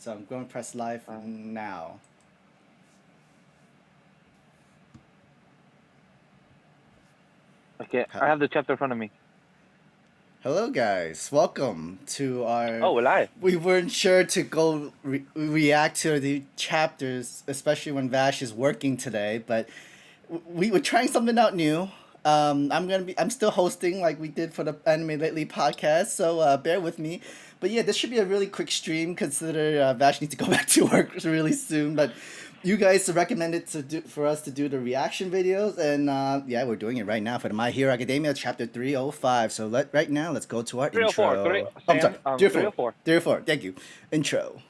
So I'm going to press live Uh, now. okay, I Huh? have the chapter in front of me. Hello, guys. Welcome to our. Oh, we're live. We weren't sure to go react to the chapters, especially when Vash is working today, but we were trying something out new. I'm still hosting like we did for the Anime Lately podcast, so bear with me. But yeah, this should be a really quick stream. Consider Vash needs to go back to work really soon. But you guys recommended for us to do the reaction videos, and yeah, we're doing it right now for the My Hero Academia chapter 305. So right now, let's go to our 304. intro. Oh, I'm sorry, Sam, 304. 304. 304. Thank you. Intro.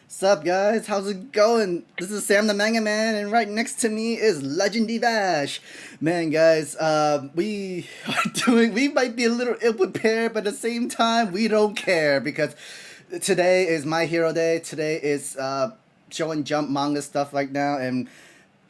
Sup guys, how's it going? This is Sam the Manga Man, and right next to me is LegendDVash. Man, guys, we are doing. We might be a little ill prepared, but at the same time, we don't care because today is My Hero Day. Today is Show and Jump manga stuff right now, and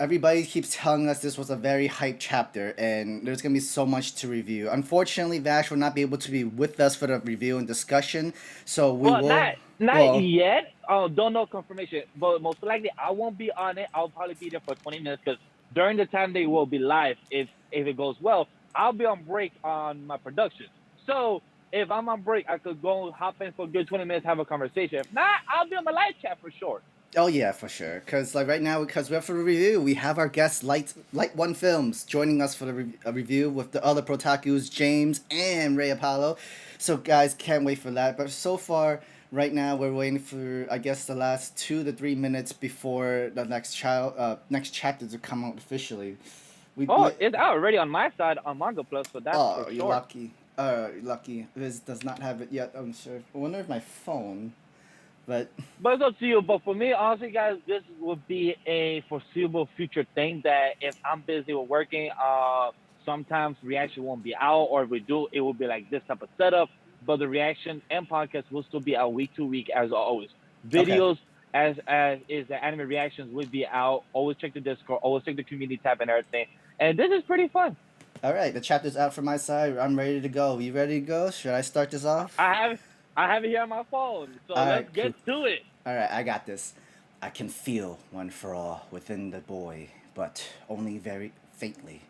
everybody keeps telling us this was a very hype chapter, and there's gonna be so much to review. Unfortunately, Vash will not be able to be with us for the review and discussion, so we Well, will. not Well, yet. Don't know confirmation, but most likely I won't be on it. I'll probably be there for 20 minutes because during the time they will be live, if it goes well, I'll be on break on my production. So if I'm on break, I could go hop in for a good 20 minutes, have a conversation. If not, I'll be on my live chat for sure. oh yeah, for sure. Cause like right now, because we're for the review, we have our guest Light One Films joining us for the review with the other protakus, James and Ray Apollo. So guys, can't wait for that. But so far, right now, we're waiting for I guess the last 2 to 3 minutes before the next chapter to come out officially. We Oh, let. it's out already on my side on Manga Plus, so that's for Oh, you're sure. lucky. You're lucky. This does not have it yet. I'm sure. I wonder if my phone. But But it's up to you. But for me, honestly, guys, this would be a foreseeable future thing that if I'm busy with working, sometimes reaction won't be out, or if we do, it will be like this type of setup. But the reaction and podcast will still be out week to week as always. okay. Videos as is the anime reactions would be out. Always check the Discord, always check the community tab and everything. And this is pretty fun. All right, the chapter's out for my side. I'm ready to go. You ready to go? Should I start this off? I have I have it here on my phone, so All let's right, cool. get to it. All right, I got this. I can feel one for all within the boy, but only very faintly.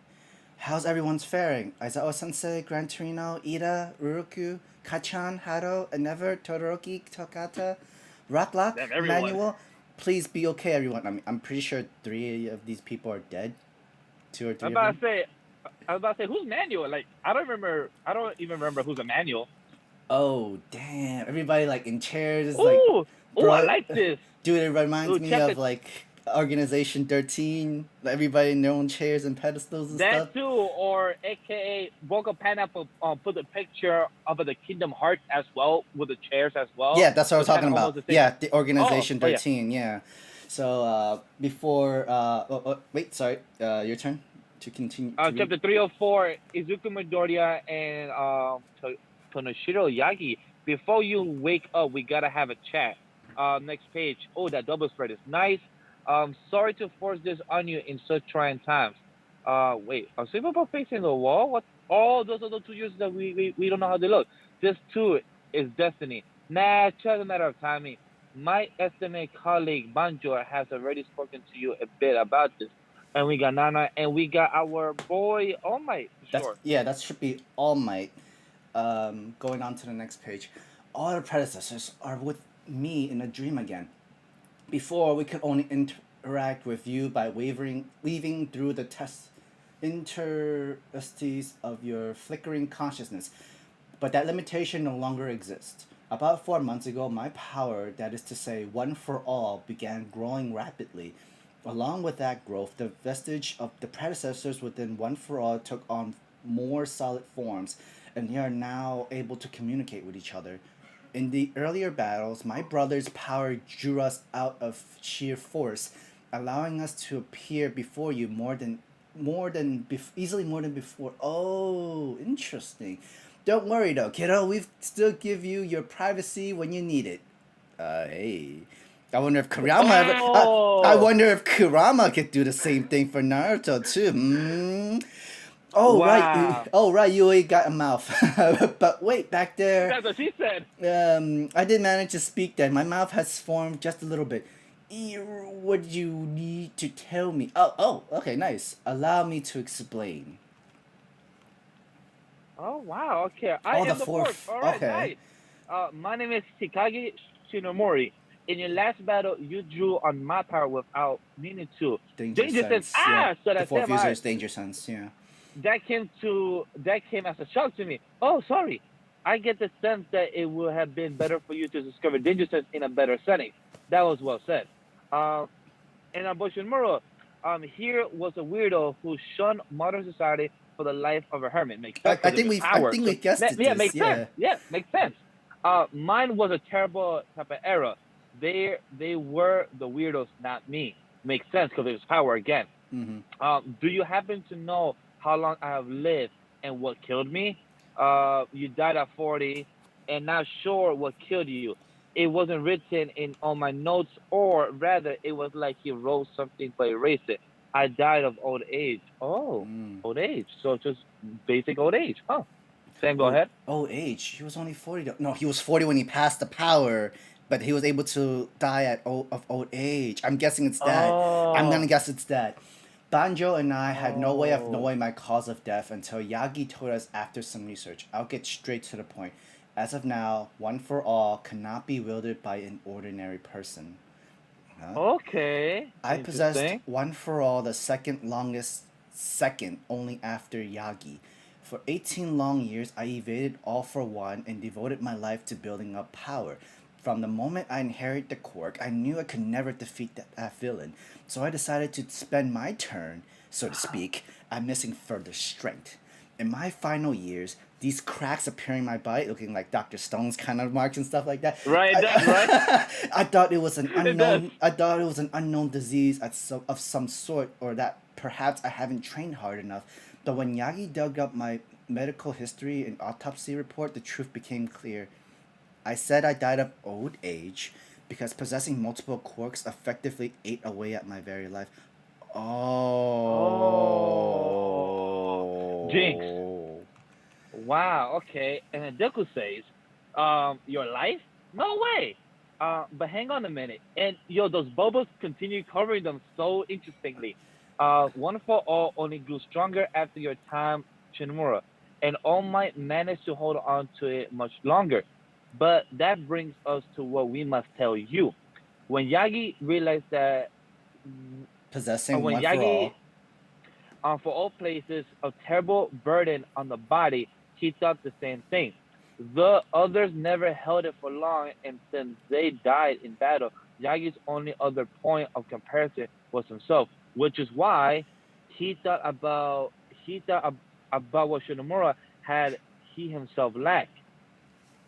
How's everyone's faring? Aizawa Sensei, Gran Torino, Ida, Uruku, Kachan, Haro, Endeavor, Todoroki, Tokata, Rocklock, Damn, everyone. Manuel. Please be okay, everyone. I'm pretty sure 3 of these people are dead. 2 or I'm 3 of about them. to say, I was about to say, who's Manuel? Like, I don't remember. I don't even remember who's a Manuel. Oh damn! Everybody like in chairs, like, Ooh, ooh, I bro. like this. Dude, it reminds Ooh, me check of it. like Organization 13. Like, everybody in their own chairs and pedestals and stuff. That too, or AKA Boku Pineapple put a picture of the Kingdom Hearts as well with the chairs as well. Yeah, that's what I So was it's kind talking of almost about. the same. Yeah, the Organization Oh yeah. 13. Yeah. So before wait, sorry. Your turn to continue to read. Chapter 304, Izuku Midoriya and Tonoshiro Yagi. Before you wake up, we gotta have a chat. Next page. Oh, that double spread is nice. Sorry to force this on you in such trying times. Wait, are some people facing the wall? What? Oh, those are the 2 years that we don't know how they look. This too is destiny. Nah, just a matter of timing. My estimate colleague Banjo has already spoken to you a bit about this. And we got Nana, and we got our boy All Might, for That's sure. yeah. That should be All Might. Going on to the next page. All our predecessors are with me in a dream again. Before, we could only interact with you by weaving through the interstices of your flickering consciousness. But that limitation no longer exists. About 4 months ago, my power, that is to say, one for all, began growing rapidly. Along with that growth, the vestige of the predecessors within One for All took on more solid forms, and they are now able to communicate with each other. In the earlier battles, my brother's power drew us out of sheer force, allowing us to appear before you easily more than before. Oh, interesting. Don't worry though, kiddo. We still give you your privacy when you need it. Hey. I wonder if Kurama ever. I Oh, wonder if Kurama could do the same thing for Naruto too. Hmm. Oh right, Wow. oh right, you already got a mouth. But wait, back there, That's what she said. I did manage to speak then. My mouth has formed just a little bit. What do you need to tell me? Oh, okay, nice. Allow me to explain. Oh wow. Okay, I Oh, the am the fourth. fourth. All right, Okay. nice. My name is Hikage Shinomori. In your last battle, you drew on my power without meaning to. Danger Danger says, sense. Yeah. ah, so The that's fourth him. All user right. is danger sense. Yeah. That came as a shock to me. Oh, sorry. I get the sense that it would have been better for you to discover danger sense in a better setting. That was well said. Um, and Aboshinmuro, here was a weirdo who shunned modern society for the life of a hermit. Makes sense I because of think his I power. think So we guessed it. yeah, This. makes sense. Yeah. Yeah, makes sense. Mine was a terrible type of era. They were the weirdos, not me. Makes sense because of his power again. Mm-hmm. Do you happen to know how long I have lived and what killed me? You died at 40, and not sure what killed you. It wasn't written in on my notes, or rather, it was like he wrote something but erased it. I died of old age. Oh, Mm. old age. So just basic old age. Huh. Sam, go Oh, ahead. age. He was only 40. No, he was 40 when he passed the power, but he was able to die of old age. I'm guessing it's that. I'm gonna Oh, guess it's that. Banjo and I had no way of oh, knowing my cause of death until Yagi told us after some research. I'll get straight to the point. As of now, one for all cannot be wielded by an ordinary person. Huh? okay. I possessed Interesting. one for all, the second longest second, only after Yagi. For 18 long years, I evaded all for one and devoted my life to building up power. From the moment I inherited the quirk, I knew I could never defeat that villain, so I decided to spend my turn, so to speak, at missing further strength. In my final years, these cracks appearing in my body, looking like Dr. Stone's kind of marks and stuff like that. Right, it does, right? I thought it was an It does. unknown. I thought it was an unknown disease of some sort, or that perhaps I haven't trained hard enough. But when Yagi dug up my medical history and autopsy report, the truth became clear. I said I died of old age because possessing multiple quirks effectively ate away at my very life. Oh, Jinx. Oh. Wow. Okay. And then Deku says, your life? No way. But hang on a minute. And yo, those bubbles continue covering them so interestingly. One for all only grew stronger after your time, Shinmura, and All Might managed to hold on to it much longer. But that brings us to what we must tell you. When Yagi realized that, Possessing when one for Yagi all. for all places, a terrible burden on the body, he thought the same thing. The others never held it for long, and since they died in battle, Yagi's only other point of comparison was himself, which is why he thought about what Shinomura had he himself lacked.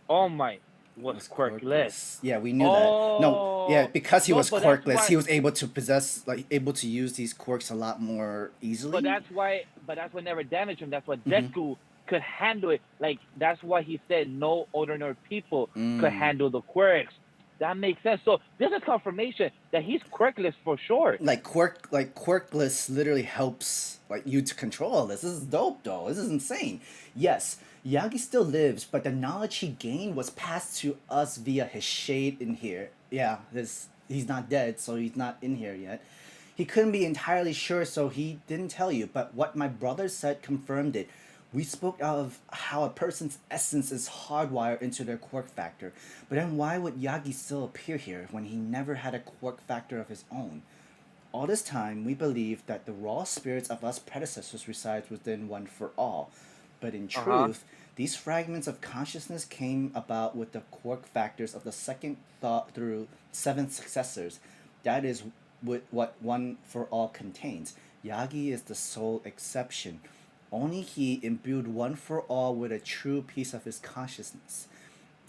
All Might was Was quirkless. quirkless. Yeah, we knew that. No, yeah, Oh because he no, was but that's quirkless, why he was able to possess, like, able to use these quirks a lot more but easily. that's why but that's what never damaged him. That's what Mm-hmm. Deku could handle it. Like that's why he said no ordinary people could Mm. handle the quirks. That makes sense. So this is confirmation that he's quirkless for sure. Like quirkless literally helps like you to control all this. This is dope though. This is insane. Yes, Yagi still lives, but the knowledge he gained was passed to us via his shade in here. Yeah, this he's not dead, so he's not in here yet. He couldn't be entirely sure, so he didn't tell you, but what my brother said confirmed it. We spoke of how a person's essence is hardwired into their quirk factor, but then why would Yagi still appear here when he never had a quirk factor of his own? All this time, we believed that the raw spirits of us predecessors resides within one for all, but in Uh huh. truth, these fragments of consciousness came about with the quirk factors of the second thought through seven successors. That is what one for all contains. Yagi is the sole exception. Only he imbued one for all with a true piece of his consciousness.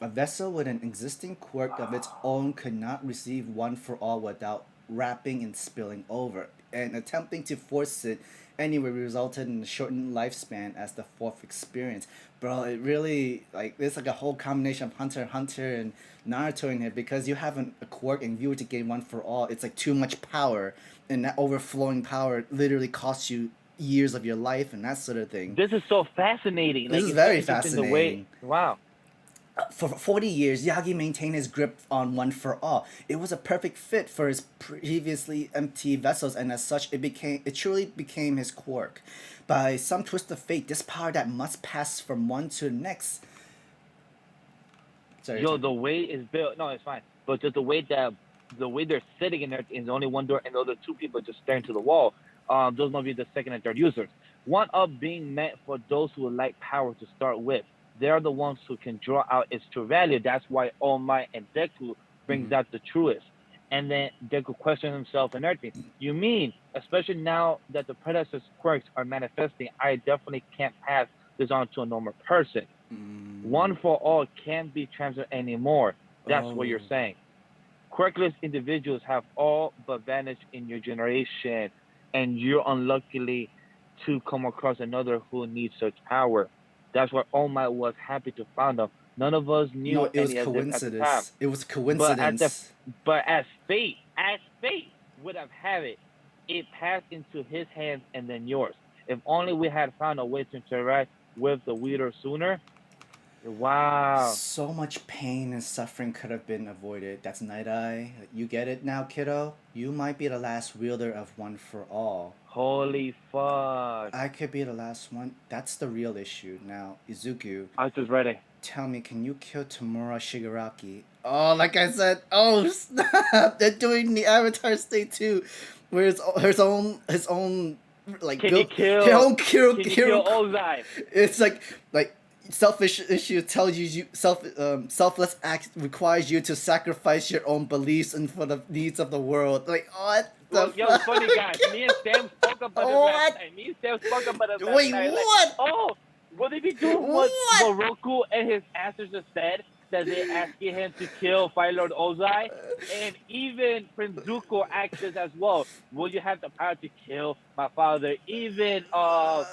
A vessel with an existing quirk of its own could not receive one for all without wrapping and spilling over, and attempting to force it anyway resulted in a shortened lifespan as the fourth experience. Bro, it really like there's like a whole combination of Hunter x Hunter and Naruto in here because you have a quirk and if you were to gain one for all, it's like too much power, and that overflowing power literally costs you years of your life and that sort of thing. This is so fascinating. This Like, is it's very so interesting the way. fascinating. Wow. For 40 years, Yagi maintained his grip on One for All. It was a perfect fit for his previously empty vessels, and as such, it truly became his quirk. By some twist of fate, this power that must pass from one to the next. Sorry, Yo, the way it's built. No, it's fine. But just the way they're sitting in there is only one door, and the other two people just staring to the wall. Those might be the second and third users. One up being meant for those who would like power to start with. They're the ones who can draw out its true value. That's why All Might and Deku brings out the truest. And then Deku questions himself and everything. You mean, especially now that the predecessor's quirks are manifesting, I definitely can't pass this on to a normal person. One for All can't be transferred anymore. That's what you're saying. Quirkless individuals have all but vanished in your generation, and you're unluckily to come across another who needs such power. That's why All Might was happy to find out. None of us knew No, it was any of this at the time. coincidence. It was coincidence. But as fate would have had it, it passed into his hands and then yours. If only we had found a way to interact with the wielder sooner. Wow. So much pain and suffering could have been avoided. That's Night Eye. You get it now, kiddo? You might be the last wielder of One for All. Holy fuck. I could be the last one. That's the real issue. Now, Izuku, I was just ready. tell me, can you kill Tamura Shigaraki? Oh, like I said, oh snap! They're doing the Avatar State too, where his own like Can you kill? Can you kill Ozai? It's like selfish issue tells you selfless act requires you to sacrifice your own beliefs and for the needs of the world. Like what? Well, yo, funny guys. Me and Sam spoke about it last night. Wait, night. what? Like, oh, will they be doing what Roku and his ancestors said? That they asking him to kill Fire Lord Ozai, and even Prince Zuko asked this as well. Will you have the power to kill my father? Even Uncle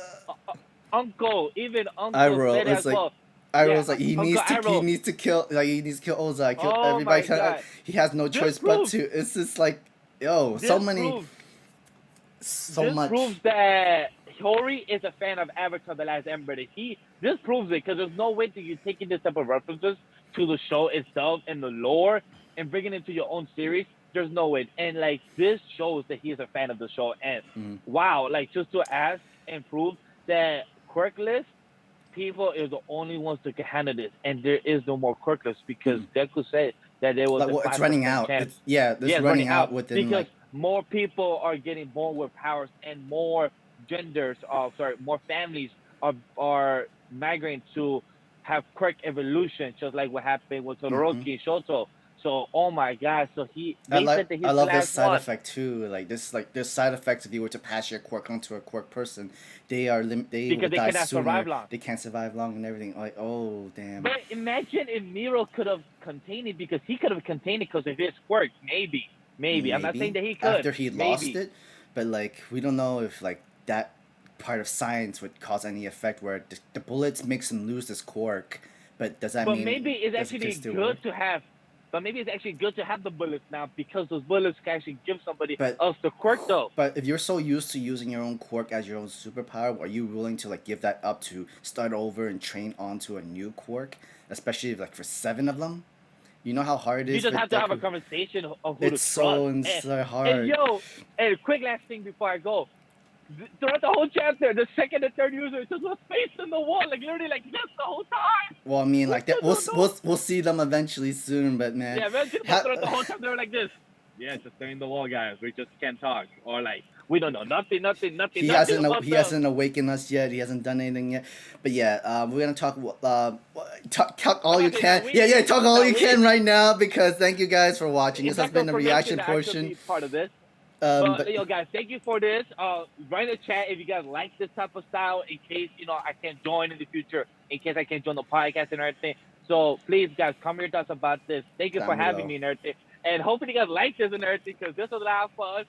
said as well. Iroh's like he needs to kill Ozai, kill everybody. God. He has no choice but to. It's just like This proves that Hori is a fan of Avatar: The Last Airbender. This proves it because there's no way that you're taking this type of references to the show itself and the lore and bringing it to your own series. There's no way. And like this shows that he is a fan of the show. And wow, like just to ask and prove that quirkless people are the only ones that can handle this, and there is no more quirkless because Deku said that there was a it's running out. Chance. It's running out within because more people are getting born with powers and more more families are migrating to have quirk evolution, just like what happened with Todoroki and Shoto. So, oh my God! So I love this side effect too. There's side effects if you were to pass your quirk onto a quirk person, they die sooner. Survive long. They can't survive long and everything. Like, oh damn. But imagine if Miro could have contained it because he could have contained it because of his quirk. Maybe. I'm not saying that he could. After he lost it, but like we don't know if like that part of science would cause any effect where the bullets makes him lose his quirk. But does that mean? But maybe it's actually good to have. But maybe it's actually good to have the bullets now because those bullets can actually give somebody else the quirk though. But if you're so used to using your own quirk as your own superpower, are you willing to like give that up to start over and train onto a new quirk? Especially like for 7 of them? You know how hard it is? You just have to have a conversation of who to trust. It's so hard. And quick last thing before I go. Throughout the whole chapter, the second and third user just was facing the wall, like literally like this the whole time. Well, I mean, like that. We'll see them eventually soon, but man. Yeah, eventually. Throughout the whole time, they were like this. Yeah, just staring the wall, guys. We just can't talk, or like we don't know nothing. He hasn't awakened us yet. He hasn't done anything yet. But yeah, we're gonna talk. Talk all you can. Talk all you can right now because thank you guys for watching. This has been the reaction portion. Part of this. But yo guys, thank you for this. Write in the chat if you guys like this type of style in case I can't join in the future, in case I can't join the podcast and everything. So please guys, comment your thoughts about this. Thank you for having me and everything. And hopefully you guys like this and everything because this was a lot of fun.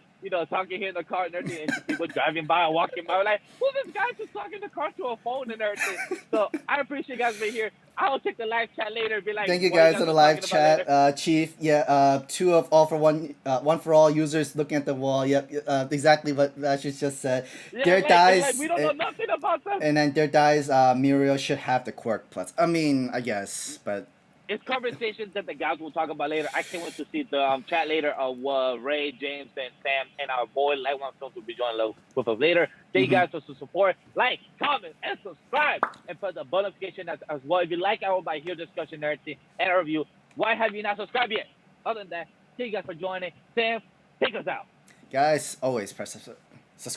Talking here in the car and everything, and people driving by and walking by. We're like, who's this guy just talking in the car to a phone and everything? So I appreciate you guys being here. I'll check the live chat later. Be like, Thank you what are guys for the live talking about later? chat, Chief. Yeah, two of all for one, one for all users looking at the wall. Yep, exactly what Ashes just said. Yeah, There like, dies, like, we don't know nothing about them. and then there dies. Muriel should have the quirk plus. I mean, I guess, but It's conversations that the guys will talk about later. I can't wait to see the chat later of Ray, James, and Sam, and our boy Lightone Films will be joining with us later. Thank you guys for the support. Like, comment, and subscribe, and put the bell notification as well. If you like our by here discussion, everything, and our review, why have you not subscribed yet? Other than that, thank you guys for joining. Sam, take us out. guys, always press